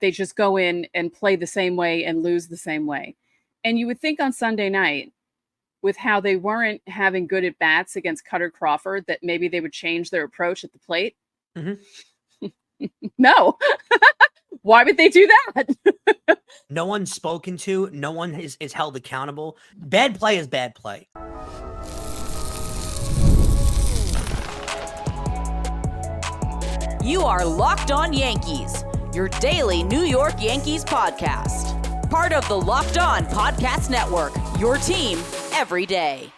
they just go in and play the same way and lose the same way. And you would think on Sunday night, with how they weren't having good at bats against Cutter Crawford, that maybe they would change their approach at the plate. Mm-hmm. No. Why would they do that? No one's spoken to. No one is held accountable. Bad play is bad play. You are Locked On Yankees, your daily New York Yankees podcast. Part of the Locked On Podcast Network, your team every day.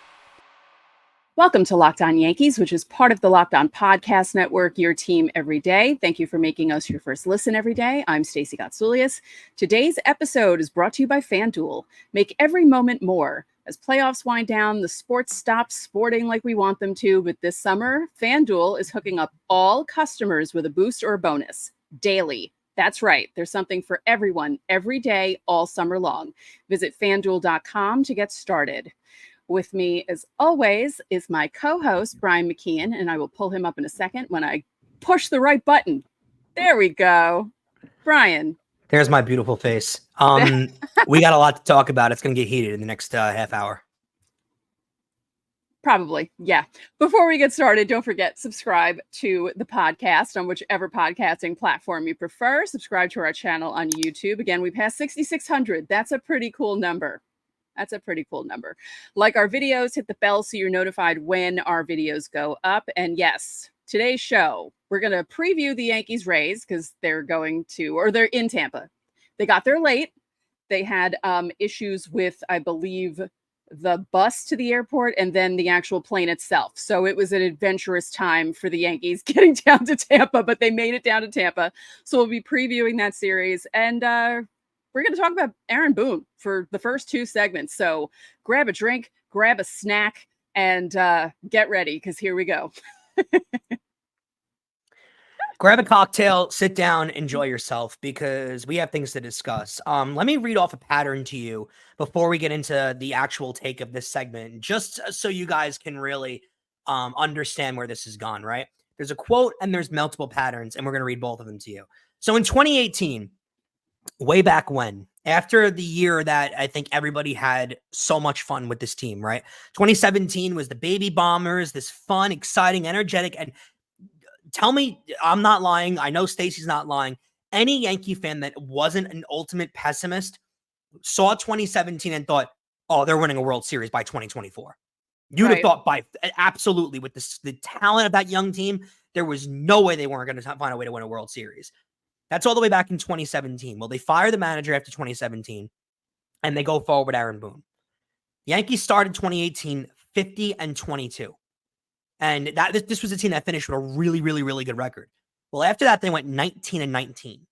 Welcome to Locked On Yankees, which is part of the Locked On Podcast Network, your team every day. Thank you for making us your first listen every day. I'm Stacey Gotsoulias. Today's episode is brought to you by FanDuel. Make every moment more. As playoffs wind down, the sports stop sporting like we want them to, but this summer, FanDuel is hooking up all customers with a boost or a bonus daily. That's right. There's something for everyone every day, all summer long. Visit FanDuel.com to get started. With me, as always, is my co-host, Brian McKeon, and I will pull him up in a second when I push the right button. There we go. Brian. There's my beautiful face. We got a lot to talk about. It's going to get heated in the next half hour. Probably, yeah. Before we get started, don't forget, subscribe to the podcast on whichever podcasting platform you prefer. Subscribe to our channel on YouTube. Again, we passed 6,600. That's a pretty cool number. Like our videos, hit the bell so you're notified when our videos go up. And yes, today's show, we're going to preview the Yankees Rays because they're in Tampa. They got there late. They had issues with, I believe, the bus to the airport and then the actual plane itself. So it was an adventurous time for the Yankees getting down to Tampa, but they made it down to Tampa. So we'll be previewing that series. And we're going to talk about Aaron Boone for the first two segments. So grab a drink, grab a snack, and get ready, because here we go. Grab a cocktail, sit down, enjoy yourself, because we have things to discuss. Let me read off a pattern to you before we get into the actual take of this segment, just so you guys can really understand where this has gone, right? There's a quote and there's multiple patterns, and we're going to read both of them to you. So in 2018, way back when, after the year that I think everybody had so much fun with this team, right? 2017 was the Baby Bombers, this fun, exciting, energetic, and tell me I'm not lying. I know Stacey's not lying. Any Yankee fan that wasn't an ultimate pessimist saw 2017 and thought, oh, they're winning a World Series by 2024. You'd have thought absolutely, with the talent of that young team, there was no way they weren't going to find a way to win a World Series. That's all the way back in 2017. Well, they fire the manager after 2017, and they go forward with Aaron Boone. The Yankees started 2018 50-22. And this was a team that finished with a really, really, really good record. Well, after that, they went 19-19.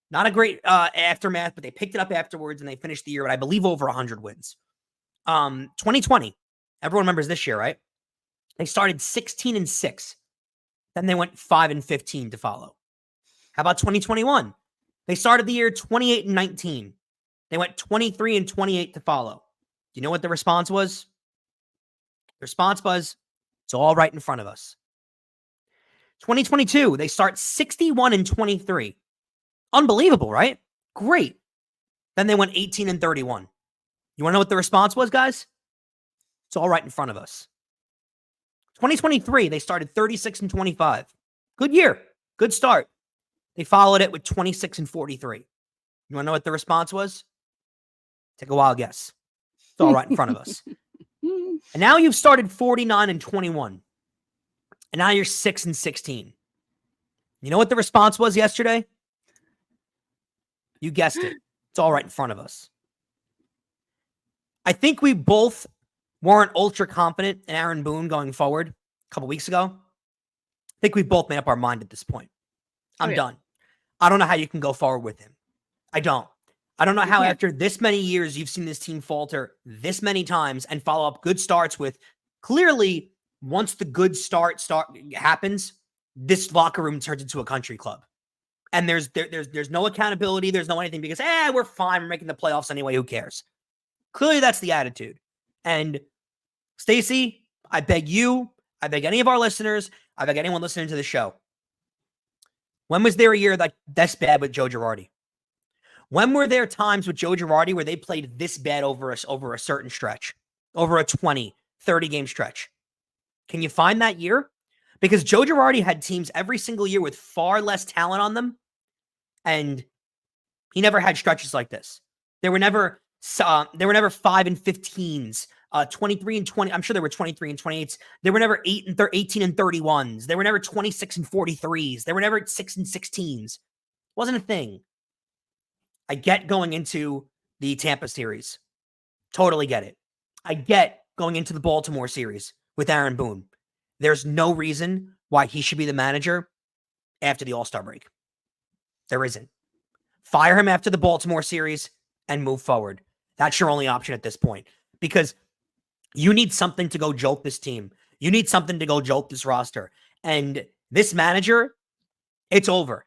Not a great aftermath, but they picked it up afterwards, and they finished the year with, I believe, over 100 wins. 2020, everyone remembers this year, right? They started 16-6. Then they went 5-15 to follow. How about 2021? They started the year 28-19. They went 23-28 to follow. Do you know what the response was? The response was, it's all right in front of us. 2022, they start 61-23. Unbelievable, right? Great. Then they went 18-31. You want to know what the response was, guys? It's all right in front of us. 2023, they started 36-25. Good year. Good start. They followed it with 26-43. You want to know what the response was? Take a wild guess. It's all right in front of us. And now you've started 49-21. And now you're 6-16. You know what the response was yesterday? You guessed it. It's all right in front of us. I think we both weren't ultra confident in Aaron Boone going forward a couple weeks ago. I think we both made up our mind at this point. I'm done. I don't know how you can go forward with him. I don't know how after this many years you've seen this team falter this many times and follow up good starts with, clearly, once the good start happens, this locker room turns into a country club. And there's no accountability, there's no anything, because we're fine, we're making the playoffs anyway, who cares? Clearly that's the attitude. And Stacey, I beg you, I beg any of our listeners, I beg anyone listening to the show, when was there a year that's bad with Joe Girardi? When were there times with Joe Girardi where they played this bad over a certain stretch, over a 20, 30 game stretch? Can you find that year? Because Joe Girardi had teams every single year with far less talent on them, and he never had stretches like this. There were never 5 and 15s, 23 and 20. I'm sure there were 23 and 28s. There were never 18 and 31s. There were never 26 and 43s. There were never 6 and 16s. Wasn't a thing. I get going into the Tampa series. Totally get it. I get going into the Baltimore series with Aaron Boone. There's no reason why he should be the manager after the All-Star break. There isn't. Fire him after the Baltimore series and move forward. That's your only option at this point, because you need something to go jolt this team. You need something to go jolt this roster. And this manager, it's over.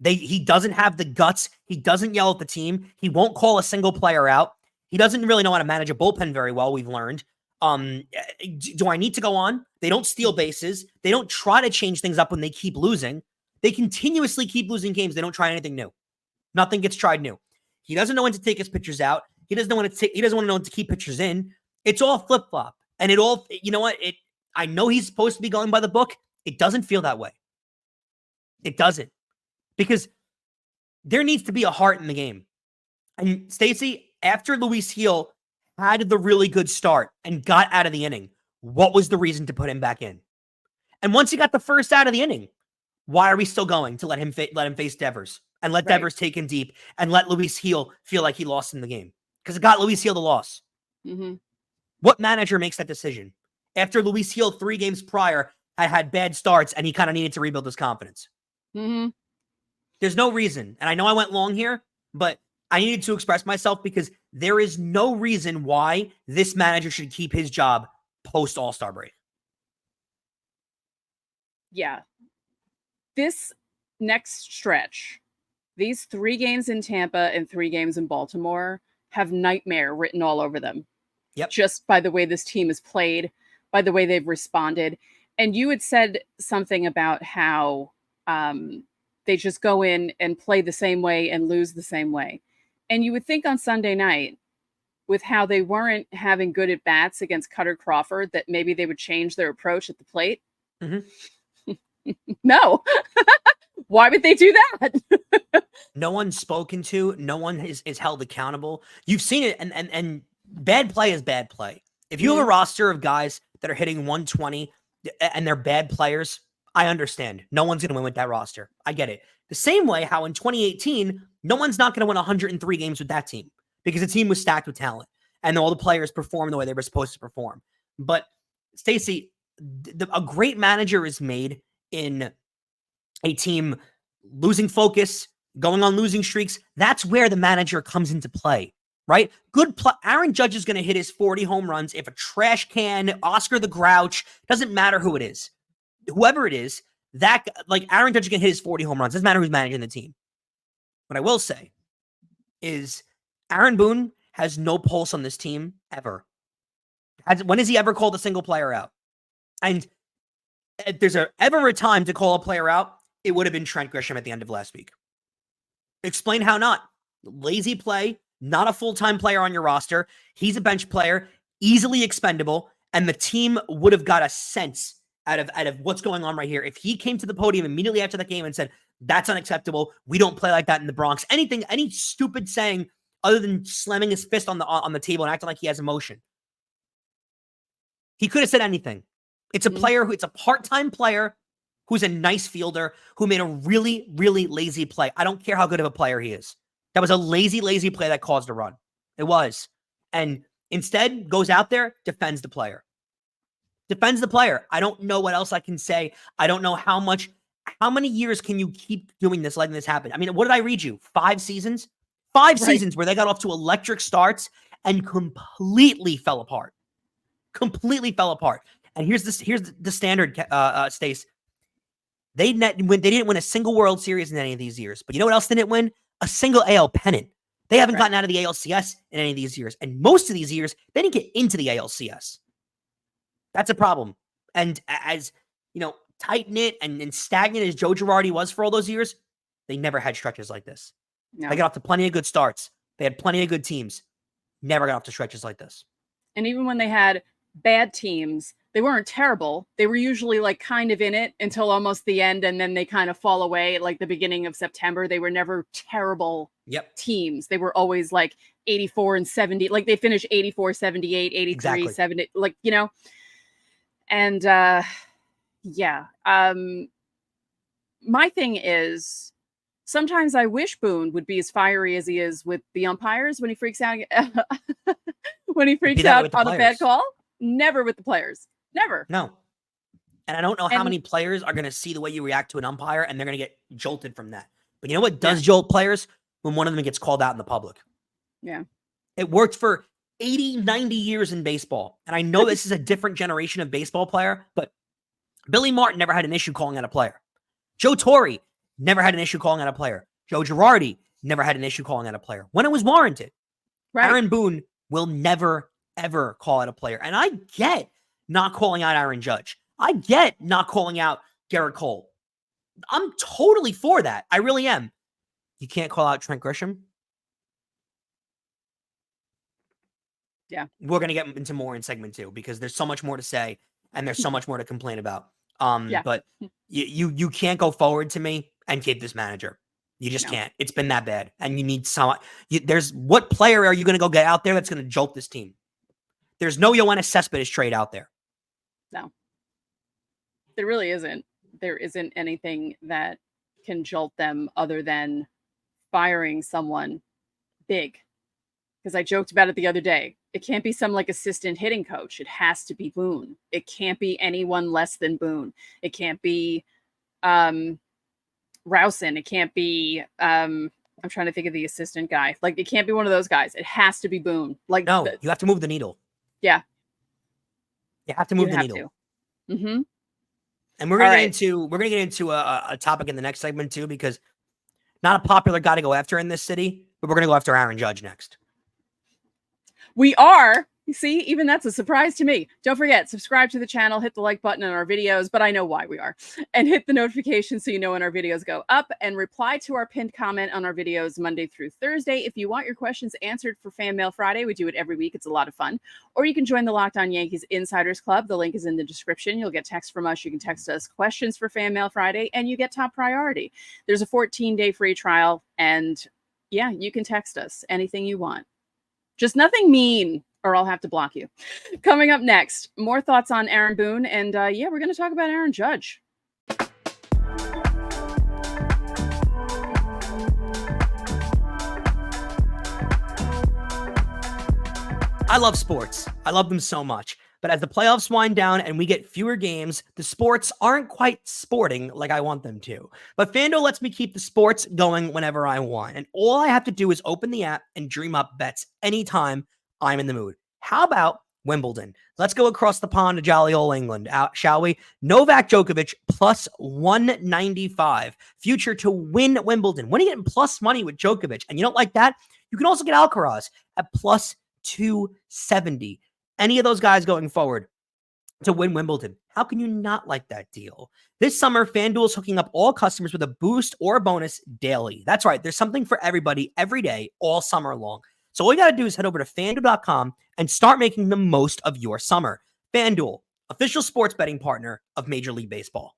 He doesn't have the guts. He doesn't yell at the team. He won't call a single player out. He doesn't really know how to manage a bullpen very well, we've learned. Do I need to go on? They don't steal bases. They don't try to change things up when they keep losing. They continuously keep losing games. They don't try anything new. Nothing gets tried new. He doesn't know when to take his pitchers out. He doesn't want to know when to keep pitchers in. It's all flip-flop. And you know what? I know he's supposed to be going by the book. It doesn't feel that way. It doesn't. Because there needs to be a heart in the game. And Stacey, after Luis Gil had the really good start and got out of the inning, what was the reason to put him back in? And once he got the first out of the inning, why are we still going to let him face Devers and let Devers take him deep and let Luis Gil feel like he lost in the game? Because it got Luis Gil the loss. Mm-hmm. What manager makes that decision after Luis Gil 3 games prior had bad starts and he kind of needed to rebuild his confidence? Mm-hmm. There's no reason. And I know I went long here, but I needed to express myself because there is no reason why this manager should keep his job post All-Star break. Yeah. This next stretch, these 3 games in Tampa and 3 games in Baltimore have nightmare written all over them. Yep. Just by the way this team is played, by the way they've responded. And you had said something about how they just go in and play the same way and lose the same way. And you would think on Sunday night, with how they weren't having good at bats against Cutter Crawford, that maybe they would change their approach at the plate. Mm-hmm. No. Why would they do that? No one's spoken to. No one is held accountable. You've seen it, and bad play is bad play. If you have a roster of guys that are hitting 120 and they're bad players, I understand. No one's going to win with that roster. I get it. The same way how in 2018, no one's not going to win 103 games with that team because the team was stacked with talent and all the players performed the way they were supposed to perform. But Stacey, a great manager is made in a team losing focus, going on losing streaks. That's where the manager comes into play, right? Aaron Judge is going to hit his 40 home runs. If a trash can, Oscar the Grouch, doesn't matter who it is. Whoever it is, Aaron Judge can hit his 40 home runs. Doesn't matter who's managing the team. What I will say is Aaron Boone has no pulse on this team ever. When has he ever called a single player out? And if there's ever a time to call a player out, it would have been Trent Grisham at the end of last week. Explain how not. Lazy play, not a full-time player on your roster. He's a bench player, easily expendable, and the team would have got a sense out of what's going on right here. If he came to the podium immediately after that game and said, that's unacceptable, we don't play like that in the Bronx, any stupid saying other than slamming his fist on the table and acting like he has emotion. He could have said anything. It's a part-time player who's a nice fielder who made a really, really lazy play. I don't care how good of a player he is. That was a lazy play that caused a run. It was. And instead goes out there, defends the player. I don't know what else I can say. I don't know how many years can you keep doing this, letting this happen? I mean, what did I read you? 5 seasons? 5 seasons where they got off to electric starts and completely fell apart. And here's the standard, Stace. They didn't win a single World Series in any of these years. But you know what else they didn't win? A single AL pennant. They haven't gotten out of the ALCS in any of these years. And most of these years, they didn't get into the ALCS. That's a problem. And as, tight-knit and stagnant as Joe Girardi was for all those years, they never had stretches like this. No. They got off to plenty of good starts. They had plenty of good teams. Never got off to stretches like this. And even when they had bad teams, they weren't terrible. They were usually like kind of in it until almost the end, and then they kind of fall away at like the beginning of September. They were never terrible teams. They were always like 84 and 70. Like they finished 84, 78, 83, 70, like, you know. And my thing is, sometimes I wish Boone would be as fiery as he is with the umpires when he freaks out. When he freaks out on a bad call. Never with the players. Never. No. And I don't know how many players are going to see the way you react to an umpire and they're going to get jolted from that. But you know what does jolt players? When one of them gets called out in the public. Yeah. It worked for 80, 90 years in baseball. And I know this is a different generation of baseball player, but Billy Martin never had an issue calling out a player. Joe Torre never had an issue calling out a player. Joe Girardi never had an issue calling out a player when it was warranted. Right. Aaron Boone will never, ever call out a player. And I get not calling out Aaron Judge. I get not calling out Garrett Cole. I'm totally for that. I really am. You can't call out Trent Grisham. Yeah. We're going to get into more in segment 2 because there's so much more to say and there's so much more to complain about. But you can't go forward to me and keep this manager. You just can't. It's been that bad. And you need someone. What player are you going to go get out there that's going to jolt this team? There's no Yoenis Cespedes trade out there. No. There really isn't. There isn't anything that can jolt them other than firing someone big. Because I joked about it the other day. It can't be some like assistant hitting coach. It has to be Boone. It can't be anyone less than Boone. It can't be Rowson. It can't be I'm trying to think of the assistant guy. Like it can't be one of those guys. It has to be Boone. Like no, you have to move the needle. Yeah. You have to move the needle. Mm-hmm. And we're gonna get into a topic in the next segment too, because not a popular guy to go after in this city, but we're gonna go after Aaron Judge next. We are. You see, even that's a surprise to me. Don't forget, subscribe to the channel, hit the like button on our videos, but I know why we are. And hit the notification so you know when our videos go up, and reply to our pinned comment on our videos Monday through Thursday. If you want your questions answered for Fan Mail Friday, we do it every week. It's a lot of fun. Or you can join the Locked On Yankees Insiders Club. The link is in the description. You'll get text from us. You can text us questions for Fan Mail Friday, and you get top priority. There's a 14-day free trial, and yeah, you can text us anything you want. Just nothing mean, or I'll have to block you. Coming up next, more thoughts on Aaron Boone. And we're going to talk about Aaron Judge. I love sports. I love them so much. But as the playoffs wind down and we get fewer games, the sports aren't quite sporting like I want them to. But FanDuel lets me keep the sports going whenever I want. And all I have to do is open the app and dream up bets anytime I'm in the mood. How about Wimbledon? Let's go across the pond to jolly old England, shall we? Novak Djokovic plus 195. Future to win Wimbledon. When are you getting plus money with Djokovic? And you don't like that? You can also get Alcaraz at plus 270. Any of those guys going forward to win Wimbledon. How can you not like that deal? This summer, FanDuel is hooking up all customers with a boost or a bonus daily. That's right. There's something for everybody every day, all summer long. So all you got to do is head over to FanDuel.com and start making the most of your summer. FanDuel, official sports betting partner of Major League Baseball.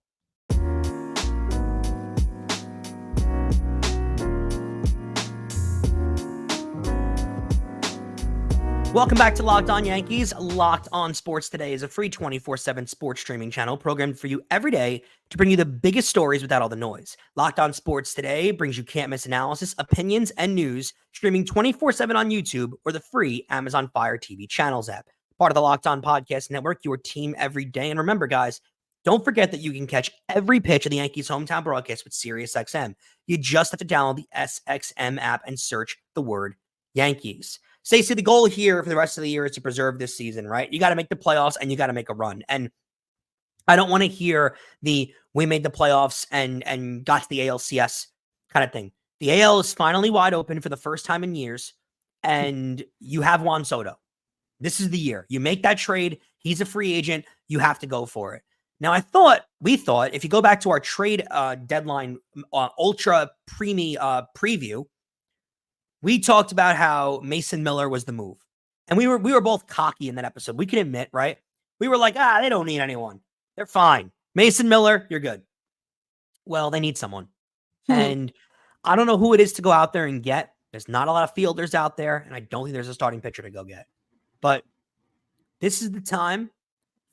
Welcome back to Locked On Yankees. Locked On Sports Today is a free 24/7 sports streaming channel programmed for you every day to bring you the biggest stories without all the noise. Locked On Sports Today brings you can't-miss analysis, opinions, and news, streaming 24/7 on YouTube or the free Amazon Fire TV channels app. Part of the Locked On Podcast Network, your team every day. And remember, guys, don't forget that you can catch every pitch of the Yankees' hometown broadcast with SiriusXM. You just have to download the SXM app and search the word Yankees. Stacey, the goal here for the rest of the year is to preserve this season, right? You got to make the playoffs and you got to make a run. And I don't want to hear we made the playoffs and got to the ALCS kind of thing. The AL is finally wide open for the first time in years, and you have Juan Soto. This is the year. You make that trade. He's a free agent. You have to go for it. Now, we thought, if you go back to our trade deadline ultra preemie preview, We talked about how Mason Miller was the move. And we were both cocky in that episode. We can admit, right? We were like, they don't need anyone. They're fine. Mason Miller, you're good. Well, they need someone. And I don't know who it is to go out there and get. There's not a lot of fielders out there, and I don't think there's a starting pitcher to go get. But this is the time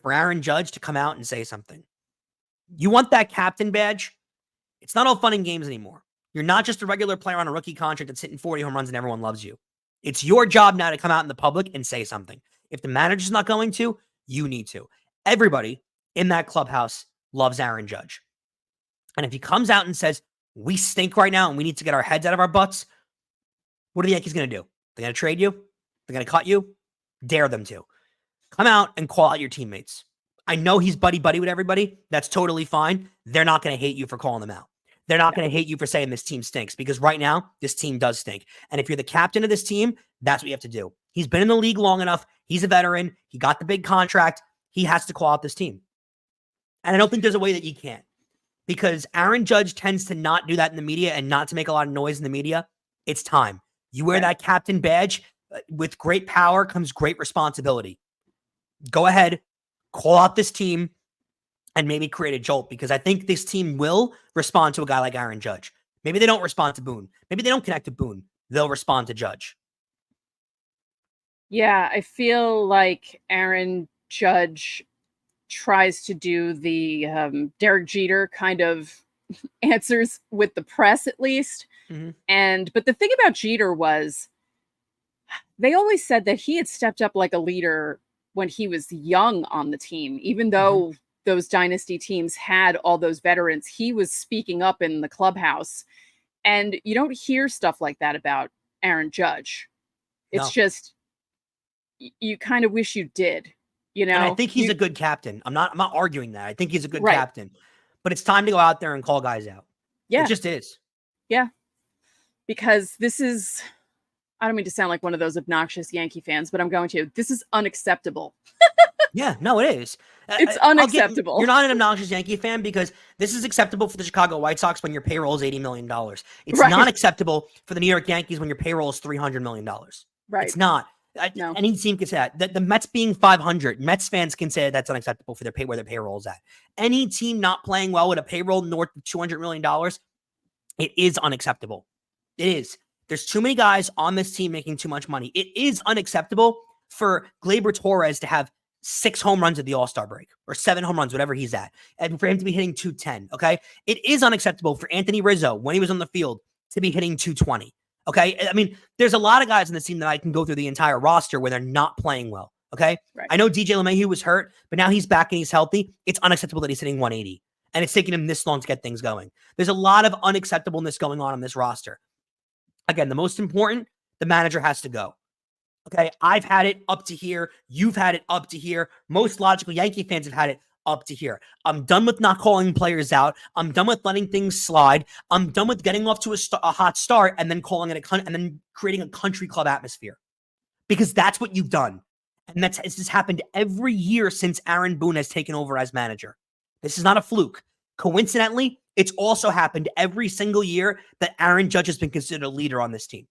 for Aaron Judge to come out and say something. You want that captain badge? It's not all fun and games anymore. You're not just a regular player on a rookie contract that's hitting 40 home runs and everyone loves you. It's your job now to come out in the public and say something. If the manager's not going to, you need to. Everybody in that clubhouse loves Aaron Judge. And if he comes out and says, we stink right now and we need to get our heads out of our butts, what are the Yankees going to do? They're going to trade you? They're going to cut you? Dare them to. Come out and call out your teammates. I know he's buddy-buddy with everybody. That's totally fine. They're not going to hate you for calling them out. They're not going to hate you for saying this team stinks, because right now, this team does stink. And if you're the captain of this team, that's what you have to do. He's been in the league long enough. He's a veteran. He got the big contract. He has to call out this team. And I don't think there's a way that he can't, because Aaron Judge tends to not do that in the media and not to make a lot of noise in the media. It's time. You wear that captain badge. With great power comes great responsibility. Go ahead, call out this team, and maybe create a jolt, because I think this team will respond to a guy like Aaron Judge. Maybe they don't respond to Boone. Maybe they don't connect to Boone. They'll respond to Judge. Yeah, I feel like Aaron Judge tries to do the Derek Jeter kind of answers with the press, at least. But the thing about Jeter was, they always said that he had stepped up like a leader when he was young on the team, even though those dynasty teams had all those veterans. He was speaking up in the clubhouse, and you don't hear stuff like that about Aaron Judge. It's just, you kind of wish you did, you know? And I think he's a good captain. I'm not arguing that. I think he's a good captain, but it's time to go out there and call guys out. Yeah. It just is. Yeah. Because this is, I don't mean to sound like one of those obnoxious Yankee fans, but I'm going to. This is unacceptable. Yeah, no, it is. It's unacceptable. You're not an obnoxious Yankee fan, because this is acceptable for the Chicago White Sox when your payroll is $80 million. It's not acceptable for the New York Yankees when your payroll is $300 million. Right. It's not. No. Any team can say that. The Mets being 500, Mets fans can say that's unacceptable for where their payroll is at. Any team not playing well with a payroll north of $200 million, it is unacceptable. It is. There's too many guys on this team making too much money. It is unacceptable for Gleyber Torres to have 6 home runs at the All-Star break, or 7 home runs, whatever he's at, and for him to be hitting 210, okay? It is unacceptable for Anthony Rizzo, when he was on the field, to be hitting 220, okay? I mean, there's a lot of guys on the team that I can go through the entire roster where they're not playing well, okay? Right. I know DJ LeMahieu was hurt, but now he's back and he's healthy. It's unacceptable that he's hitting 180, and it's taking him this long to get things going. There's a lot of unacceptableness going on this roster. Again, the most important, the manager has to go. Okay, I've had it up to here. You've had it up to here. Most logical Yankee fans have had it up to here. I'm done with not calling players out. I'm done with letting things slide. I'm done with getting off to a hot start and then calling it and then creating a country club atmosphere, because that's what you've done. And this has happened every year since Aaron Boone has taken over as manager. This is not a fluke. Coincidentally, it's also happened every single year that Aaron Judge has been considered a leader on this team,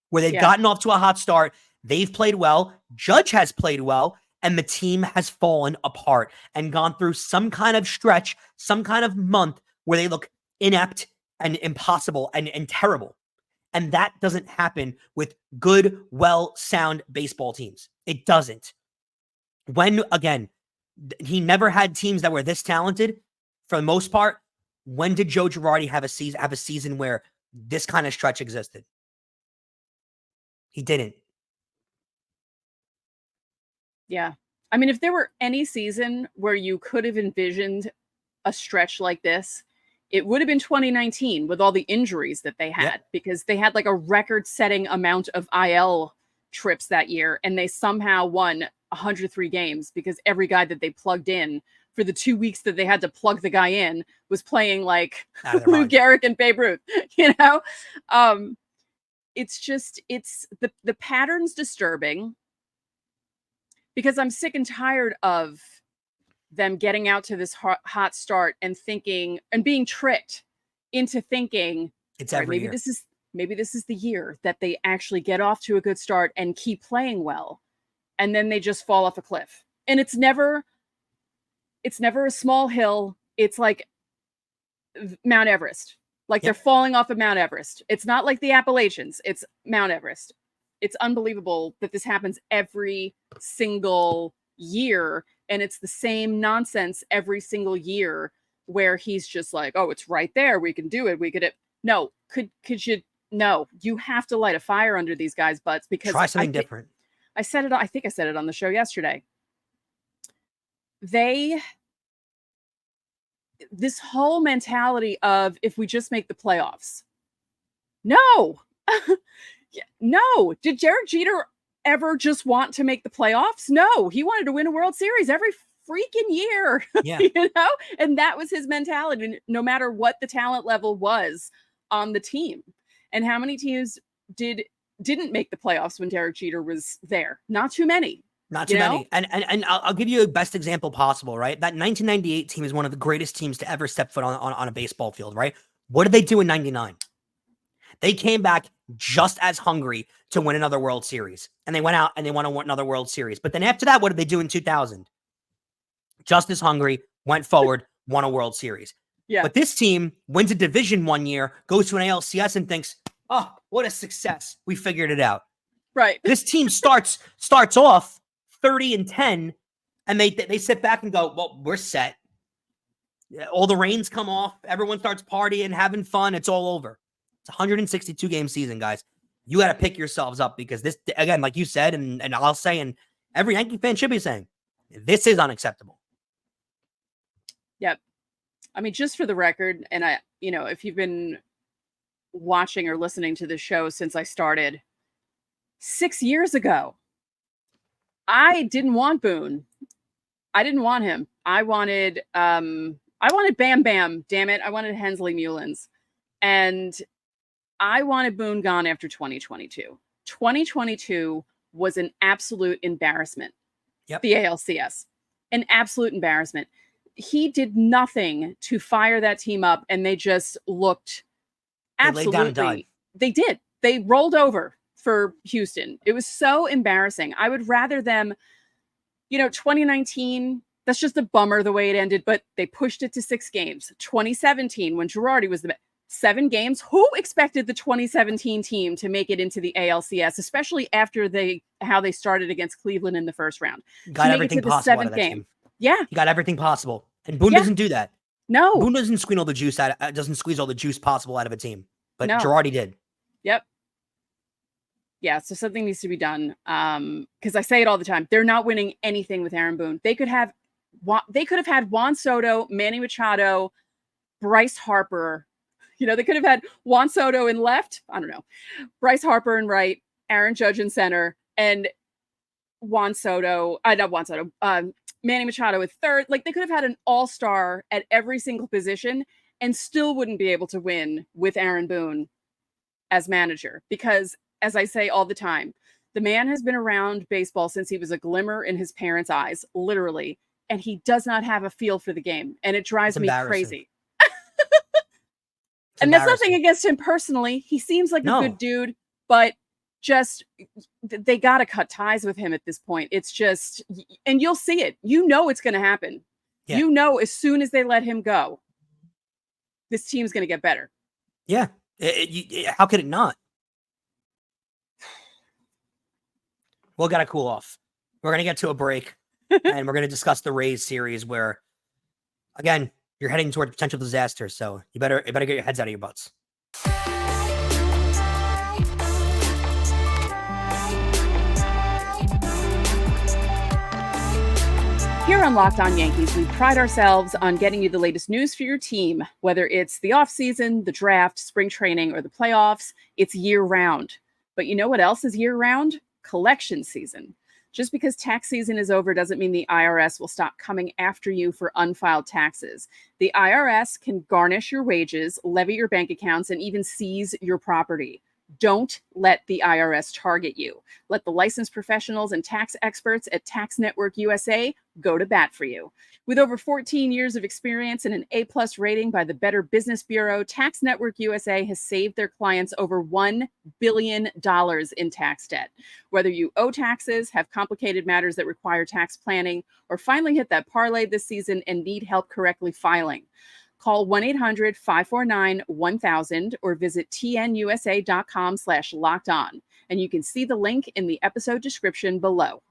where they've gotten off to a hot start. They've played well. Judge has played well, and the team has fallen apart and gone through some kind of stretch, some kind of month where they look inept and impossible and terrible. And that doesn't happen with good, sound baseball teams. It doesn't. When, again, he never had teams that were this talented for the most part. When did Joe Girardi have a season where this kind of stretch existed? He didn't. Yeah. I mean, if there were any season where you could have envisioned a stretch like this, it would have been 2019 with all the injuries that they had, because they had like a record-setting amount of IL trips that year, and they somehow won 103 games because every guy that they plugged in for the 2 weeks that they had to plug the guy in was playing like Lou Gehrig and Babe Ruth, you know? It's just, the pattern's disturbing, because I'm sick and tired of them getting out to this hot start and thinking and being tricked into thinking it's every maybe year. maybe this is the year that they actually get off to a good start and keep playing well. And then they just fall off a cliff. And it's never a small hill. It's like Mount Everest. Like they're falling off of Mount Everest. It's not like the Appalachians. It's Mount Everest. It's unbelievable that this happens every single year. And it's the same nonsense every single year where he's just like, oh, it's right there. We can do it. We could. No, could you? No, you have to light a fire under these guys' butts because try something different. I said it. I think I said it on the show yesterday. This whole mentality of if we just make the playoffs. No, no. Did Derek Jeter ever just want to make the playoffs? No, he wanted to win a World Series every freaking year. Yeah. And that was his mentality, no matter what the talent level was on the team. And how many teams didn't make the playoffs when Derek Jeter was there? Not too many. Not too many. And I'll give you the best example possible, right? That 1998 team is one of the greatest teams to ever step foot on a baseball field, right? What did they do in 99? They came back just as hungry to win another World Series. And they went out and they won another World Series. But then after that, what did they do in 2000? Just as hungry, went forward, won a World Series. Yeah. But this team wins a division one year, goes to an ALCS and thinks, oh, what a success. We figured it out. Right. This team starts off 30-10, and they sit back and go, well, we're set. All the rains come off. Everyone starts partying, having fun. It's all over. It's a 162 game season, guys. You got to pick yourselves up because this, again, like you said, and I'll say, and every Yankee fan should be saying, this is unacceptable. Yep. I mean, just for the record, and if you've been watching or listening to the show since I started 6 years ago, I didn't want Boone. I didn't want him. I wanted Bam Bam. Damn it. I wanted Hensley Mullins. And I wanted Boone gone after 2022. 2022 was an absolute embarrassment. Yep. The ALCS. An absolute embarrassment. He did nothing to fire that team up, and they just looked absolutely. They laid down and died. They did. They rolled over for Houston. It was so embarrassing. I would rather them, 2019, that's just a bummer the way it ended, but they pushed it to 6 games. 2017, when Girardi was 7 games. Who expected the 2017 team to make it into the ALCS, especially after how they started against Cleveland in the first round? Got everything possible out of that game. Yeah. He got everything possible. And Boone doesn't do that. No. Boone doesn't squeeze all the juice possible out of a team. But No. Girardi did. Yep. Yeah, so something needs to be done. Because I say it all the time. They're not winning anything with Aaron Boone. They could have had Juan Soto, Manny Machado, Bryce Harper. They could have had Juan Soto in left. I don't know. Bryce Harper in right, Aaron Judge in center, and Manny Machado with third. Like, they could have had an all-star at every single position and still wouldn't be able to win with Aaron Boone as manager. Because, as I say all the time, the man has been around baseball since he was a glimmer in his parents' eyes, literally, and he does not have a feel for the game. And it drives me crazy. And that's nothing against him personally. He seems like a good dude, but just they got to cut ties with him at this point. It's just, and you'll see it. It's going to happen. Yeah. As soon as they let him go, this team's going to get better. Yeah. How could it not? We'll got to cool off. We're going to get to a break and we're going to discuss the Rays series where, again, you're heading toward potential disaster. So you better get your heads out of your butts. Here on Locked On Yankees, we pride ourselves on getting you the latest news for your team, whether it's the offseason, the draft, spring training, or the playoffs. It's year-round. But you know what else is year-round? Collection season. Just because tax season is over doesn't mean the IRS will stop coming after you for unfiled taxes. The IRS can garnish your wages, levy your bank accounts, and even seize your property. Don't let the IRS target you. Let the licensed professionals and tax experts at Tax Network USA go to bat for you. With over 14 years of experience and an A-plus rating by the Better Business Bureau, Tax Network USA has saved their clients over $1 billion in tax debt. Whether you owe taxes, have complicated matters that require tax planning, or finally hit that parlay this season and need help correctly filing, call 1-800-549-1000 or visit tnusa.com/lockedon. And you can see the link in the episode description below.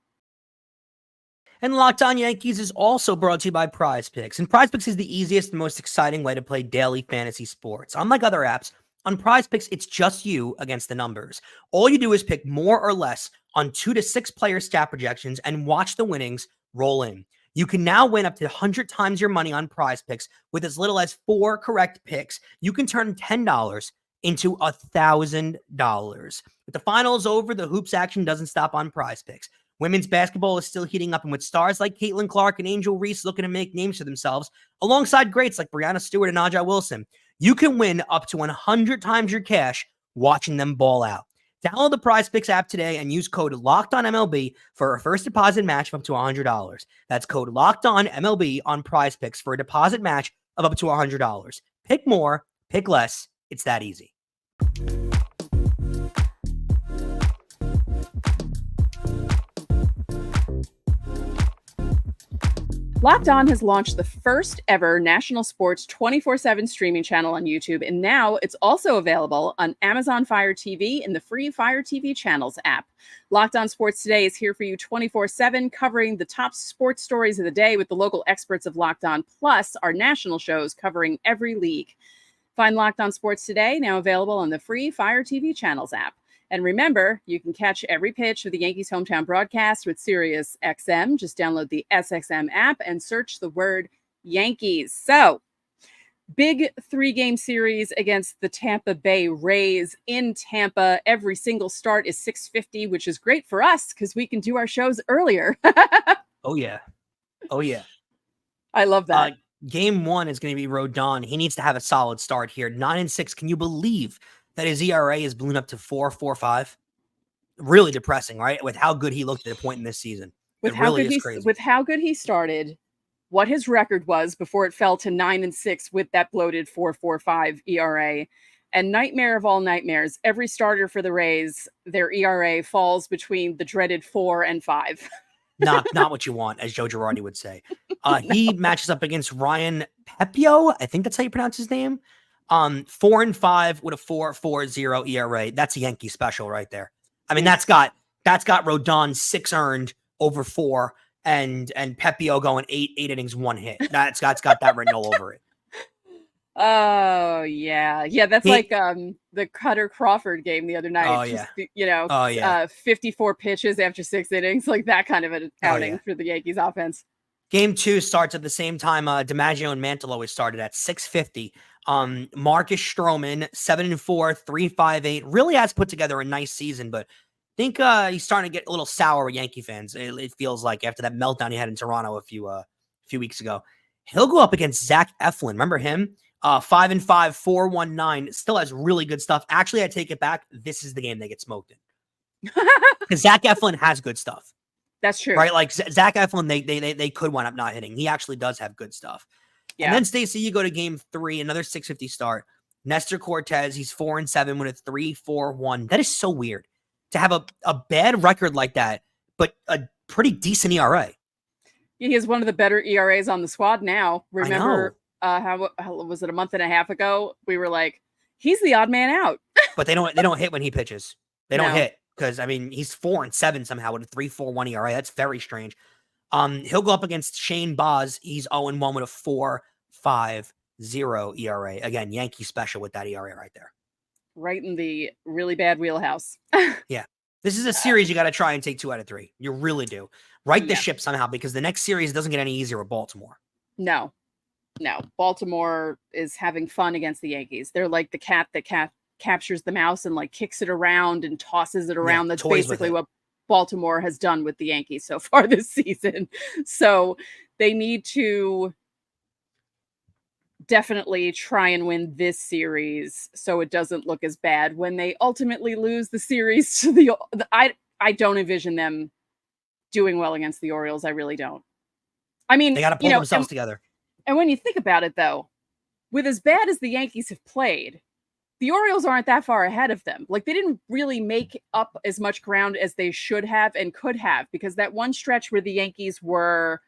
And Locked On Yankees is also brought to you by Prize Picks. And Prize Picks is the easiest and most exciting way to play daily fantasy sports. Unlike other apps, on Prize Picks, it's just you against the numbers. All you do is pick more or less on 2 to 6 player stat projections and watch the winnings roll in. You can now win up to 100 times your money on Prize Picks with as little as 4 correct picks. You can turn $10 into $1,000. With the finals over, the hoops action doesn't stop on Prize Picks. Women's basketball is still heating up, and with stars like Caitlin Clark and Angel Reese looking to make names for themselves, alongside greats like Brianna Stewart and Najee Wilson, you can win up to 100 times your cash watching them ball out. Download the Prize Picks app today and use code LOCKEDONMLB for a first deposit match of up to $100. That's code LOCKEDONMLB on Prize Picks for a deposit match of up to $100. Pick more, pick less. It's that easy. Locked On has launched the first ever national sports 24/7 streaming channel on YouTube, and now it's also available on Amazon Fire TV and the free Fire TV Channels app. Locked On Sports Today is here for you 24/7, covering the top sports stories of the day with the local experts of Locked On, plus our national shows covering every league. Find Locked On Sports Today, now available on the free Fire TV Channels app. And remember, you can catch every pitch of the Yankees hometown broadcast with Sirius XM. Just download the SXM app and search the word Yankees. So, big 3-game series against the Tampa Bay Rays in Tampa. Every single start is 6:50, which is great for us because we can do our shows earlier. Oh, yeah. Oh, yeah. I love that. Game 1 is going to be Rodon. He needs to have a solid start here. 9-6. Can you believe that his ERA is ballooned up to 4.45? Really depressing, right? With how good he looked at a point in this season. It really is crazy. With how good he started, what his record was before it fell to 9-6 with that bloated 4.45 ERA. And nightmare of all nightmares, every starter for the Rays, their ERA falls between the dreaded 4 and 5. Not what you want, as Joe Girardi would say. He matches up against Ryan Pepio. I think that's how you pronounce his name. 4-5 with a 4.40 ERA. That's a Yankee special right there. I mean, that's got Rodon 6 earned over 4 and Pepio going 8 innings, 1 hit. That's got that written all over it. Oh yeah. That's like the Cutter Crawford game the other night. Oh yeah. Just, 54 pitches after 6 innings, like that kind of an outing for the Yankees offense. Game 2 starts at the same time. DiMaggio and Mantle always started at 6:50. Marcus Stroman, 7-4, 3.58, really has put together a nice season, but I think he's starting to get a little sour with Yankee fans. It feels like after that meltdown he had in Toronto a few weeks ago. He'll go up against Zach Eflin. Remember him? 5-5, 4.19. Still has really good stuff. Actually, I take it back. This is the game they get smoked in. Because Zach Eflin has good stuff. That's true. Right? Like Zach Eflin, they could wind up not hitting. He actually does have good stuff. Yeah. And then, Stacey, you go to game 3, another 6:50 start. Nestor Cortez, he's 4-7 with a 3.41. That is so weird to have a bad record like that, but a pretty decent ERA. He has one of the better ERAs on the squad now. Remember how was it a month and a half ago? We were like, he's the odd man out. But they don't hit when he pitches. They don't hit because, I mean, he's 4-7 somehow with a 3.41 ERA. That's very strange. He'll go up against Shane Baz. He's 0-1 with a 4.50 ERA. Again, Yankee special with that ERA right there. Right in the really bad wheelhouse. Yeah. This is a series you got to try and take 2 out of 3. You really do. Right the ship somehow, because the next series doesn't get any easier with Baltimore. No. Baltimore is having fun against the Yankees. They're like the cat that captures the mouse and like kicks it around and tosses it around. That's basically what Baltimore has done with the Yankees so far this season. So they need to definitely try and win this series so it doesn't look as bad when they ultimately lose the series to the I don't envision them doing well against the Orioles. I really don't. I mean, They got to pull themselves together. And when you think about it, though, with as bad as the Yankees have played, the Orioles aren't that far ahead of them. Like, they didn't really make up as much ground as they should have and could have, because that one stretch where the Yankees were,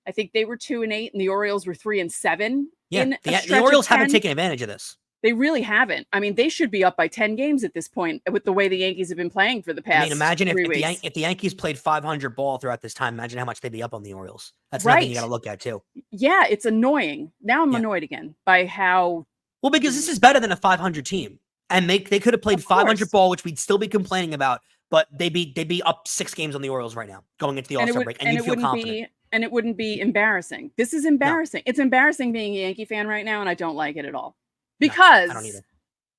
I think they were 2-8 and the Orioles were 3-7. Yeah, the Orioles haven't taken advantage of this. They really haven't. I mean, they should be up by 10 games at this point with the way the Yankees have been playing for the past 3 weeks. Imagine if the Yankees played 500 ball throughout this time, imagine how much they'd be up on the Orioles. That's another thing you got to look at, too. Yeah, it's annoying. Now I'm annoyed again by how... Well, because this is better than a 500 team. And they could have played 500 ball, which we'd still be complaining about, but they'd be up 6 games on the Orioles right now, going into the All-Star break, and you'd feel confident. And it wouldn't be embarrassing. This is embarrassing. No. It's embarrassing being a Yankee fan right now, and I don't like it at all. Because... No, I don't either.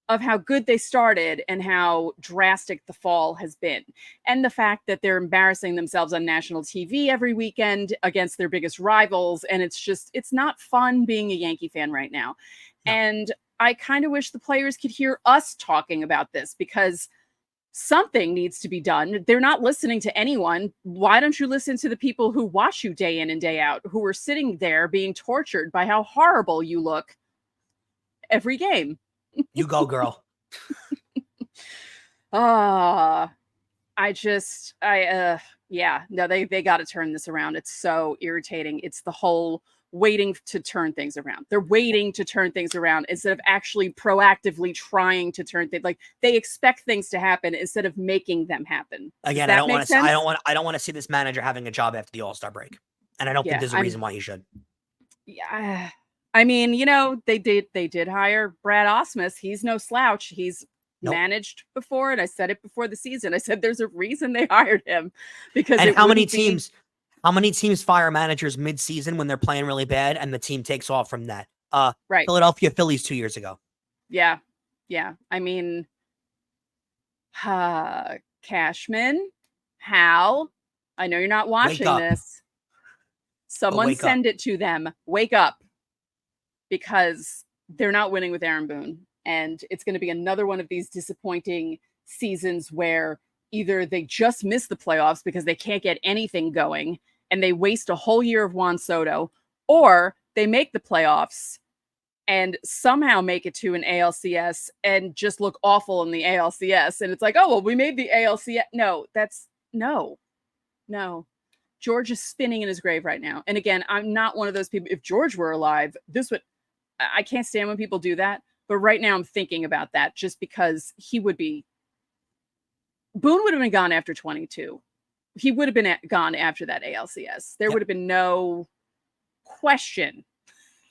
Of how good they started and how drastic the fall has been. And the fact that they're embarrassing themselves on national TV every weekend against their biggest rivals. And it's not fun being a Yankee fan right now. No. And I kind of wish the players could hear us talking about this, because something needs to be done. They're not listening to anyone. Why don't you listen to the people who watch you day in and day out, who are sitting there being tortured by how horrible you look every game? You go, girl. They got to turn this around. It's so irritating. It's the whole waiting to turn things around. They're waiting to turn things around instead of actually proactively trying to turn things. Like, they expect things to happen instead of making them happen. Again, I don't want to see this manager having a job after the All-Star break. And I don't think there's a reason why he should. Yeah. I mean, they did hire Brad Osmus. He's no slouch. He's managed before, and I said it before the season. I said there's a reason they hired him, because how many teams fire managers mid-season when they're playing really bad and the team takes off from that? Right. Philadelphia Phillies 2 years ago. Yeah. I mean, Cashman, Hal, I know you're not watching this. Someone send it to them. Wake up. Because they're not winning with Aaron Boone. And it's going to be another one of these disappointing seasons where either they just miss the playoffs because they can't get anything going and they waste a whole year of Juan Soto, or they make the playoffs and somehow make it to an ALCS and just look awful in the ALCS. And it's like, oh, well, we made the ALCS. No. George is spinning in his grave right now. And again, I'm not one of those people. If George were alive, I can't stand when people do that. But right now I'm thinking about that, just because Boone would have been gone after 22. He would have been gone after that ALCS. There would have been no question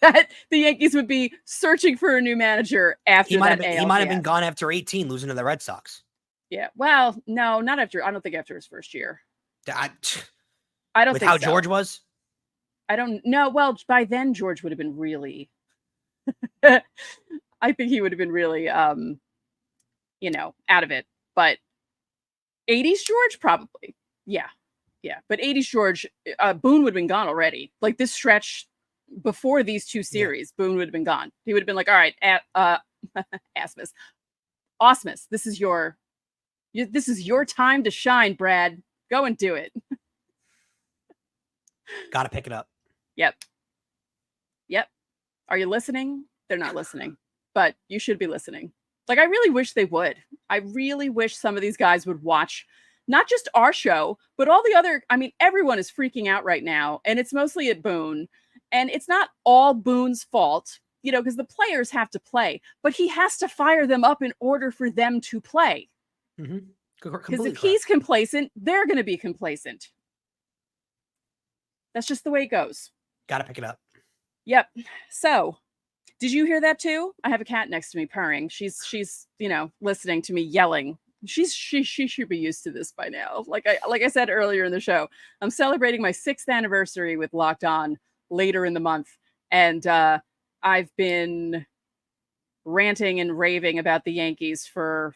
that the Yankees would be searching for a new manager after that ALCS. He might have been gone after 18, losing to the Red Sox. Yeah. Well, no, not after. I don't think after his first year. I don't think how so. George was? I don't know. Well, by then George would have been really... I think he would have been really, out of it. But 80s George, probably. Yeah. But 80s George, Boone would have been gone already. Like, this stretch before these two series, Boone would have been gone. He would have been like, all right, Osmus, this is your time to shine, Brad. Go and do it. Got to pick it up. Yep. Are you listening? They're not listening, but you should be listening. Like, I really wish they would. I really wish some of these guys would watch not just our show, but all the other. I mean, everyone is freaking out right now, and it's mostly at Boone. And it's not all Boone's fault, because the players have to play, but he has to fire them up in order for them to play. Because if he's complacent, they're going to be complacent. That's just the way it goes. Got to pick it up. Yep. So, did you hear that too? I have a cat next to me purring. She's listening to me yelling. She should be used to this by now. Like I said earlier in the show, I'm celebrating my 6th anniversary with Locked On later in the month, and I've been ranting and raving about the Yankees for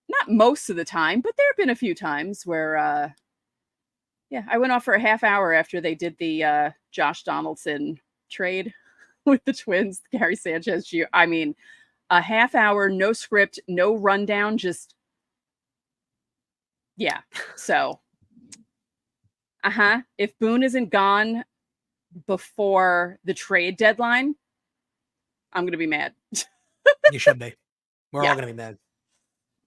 not most of the time, but there have been a few times where I went off for a half hour after they did the Josh Donaldson trade with the Twins, Gary Sanchez Jr. I mean, a half hour, no script, no rundown, just So if Boone isn't gone before the trade deadline, I'm going to be mad. You should be. We're Yeah. all going to be mad.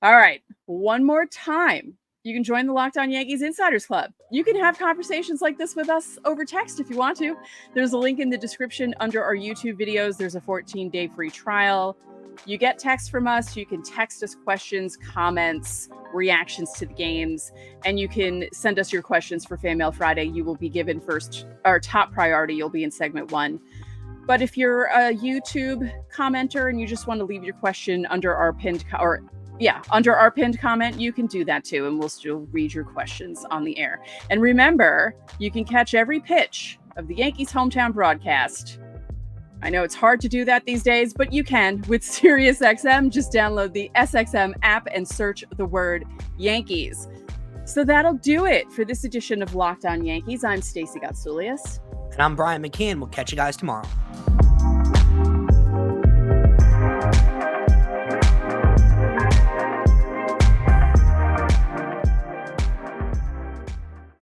All right. One more time. You can join the Locked On Yankees Insiders Club. You can have conversations like this with us over text if you want to. There's a link in the description under our YouTube videos. There's a 14-day free trial. You get text from us. You can text us questions, comments, reactions to the games, and you can send us your questions for Fan Mail Friday. You will be given first, our top priority. You'll be in segment 1. But if you're a YouTube commenter and you just want to leave your question under our pinned under our pinned comment, you can do that too, and we'll still read your questions on the air. And remember, you can catch every pitch of the Yankees hometown broadcast. I know it's hard to do that these days, but you can with SiriusXM. Just download the SXM app and search the word Yankees. So that'll do it for this edition of Locked On Yankees. I'm Stacey Gotsoulias. And I'm Brian McCann. We'll catch you guys tomorrow.